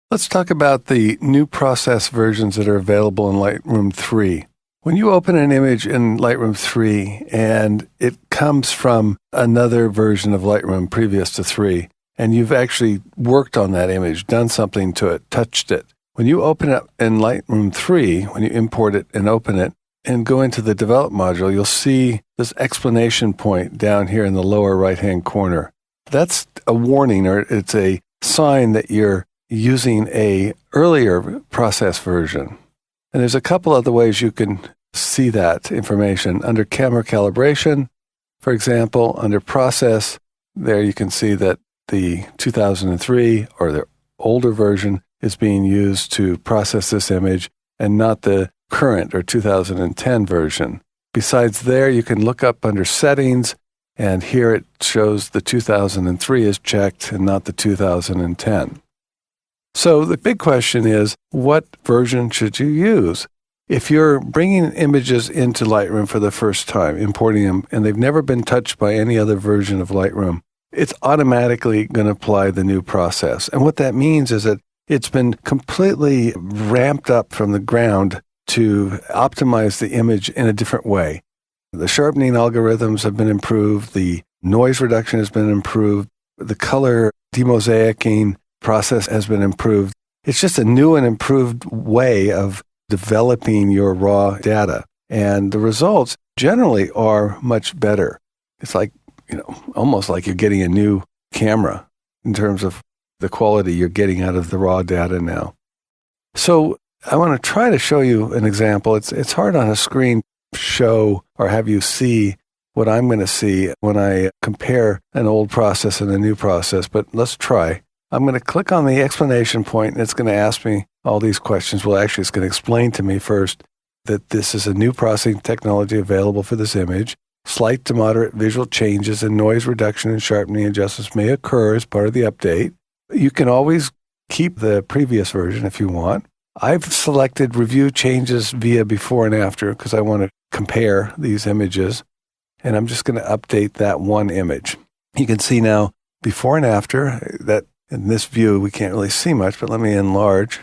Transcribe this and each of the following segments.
Let's talk about the new process versions that are available in Lightroom 3. When you open an image in Lightroom 3 and it comes from another version of Lightroom previous to 3, and you've actually worked on that image, done something to it, touched it, when you open it in Lightroom 3, when you import it and open it, and go into the Develop module, you'll see this exclamation point down here in the lower right-hand corner. That's a warning, or it's a sign that you're using a earlier process version. And there's a couple other ways you can see that information. Under Camera Calibration, for example, under Process, there you can see that the 2003 or the older version is being used to process this image and not the current or 2010 version. Besides there, you can look up under Settings, and here it shows the 2003 is checked and not the 2010. So the big question is, what version should you use? If you're bringing images into Lightroom for the first time, importing them, and they've never been touched by any other version of Lightroom, it's automatically going to apply the new process. And what that means is that it's been completely ramped up from the ground to optimize the image in a different way. The sharpening algorithms have been improved, the noise reduction has been improved, the color demosaicing process has been improved. It's just a new and improved way of developing your raw data. And the results generally are much better. It's like, almost like you're getting a new camera in terms of the quality you're getting out of the raw data now. So I want to try to show you an example. It's hard on a screen to show or have you see what I'm going to see when I compare an old process and a new process, but let's try. I'm going to click on the explanation point, and it's going to ask me all these questions. Well, actually, it's going to explain to me first that this is a new processing technology available for this image. Slight to moderate visual changes and noise reduction and sharpening adjustments may occur as part of the update. You can always keep the previous version if you want. I've selected Review Changes via Before and After because I want to compare these images, and I'm just going to update that one image. You can see now before and after that. In this view, we can't really see much, but let me enlarge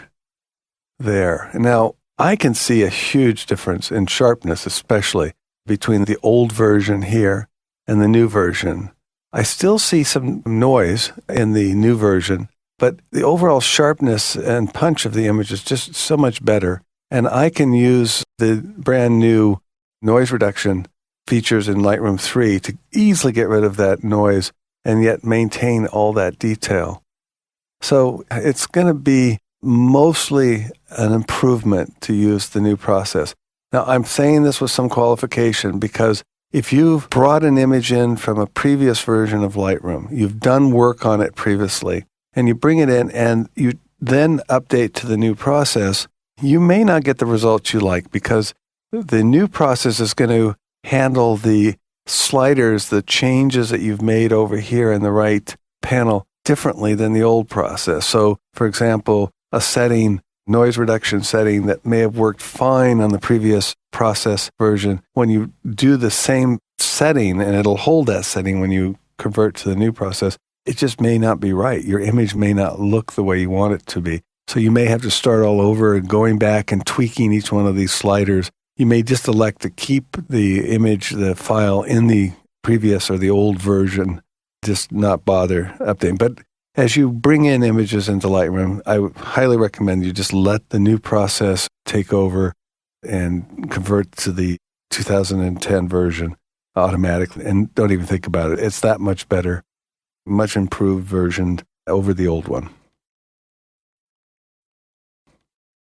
there. And now I can see a huge difference in sharpness, especially between the old version here and the new version. I still see some noise in the new version, but the overall sharpness and punch of the image is just so much better. And I can use the brand new noise reduction features in Lightroom 3 to easily get rid of that noise and yet maintain all that detail. So it's going to be mostly an improvement to use the new process. Now, I'm saying this with some qualification because if you've brought an image in from a previous version of Lightroom, you've done work on it previously, and you bring it in and you then update to the new process, you may not get the results you like because the new process is going to handle the sliders, the changes that you've made over here in the right panel differently than the old process. So, for example, a setting, noise reduction setting that may have worked fine on the previous process version, when you do the same setting, and it'll hold that setting when you convert to the new process, it just may not be right. Your image may not look the way you want it to be. So you may have to start all over and going back and tweaking each one of these sliders. You may just elect to keep the image, the file in the previous or the old version, just not bother updating. But as you bring in images into Lightroom, I would highly recommend you just let the new process take over and convert to the 2010 version automatically. And don't even think about it. It's that much better, much improved version over the old one.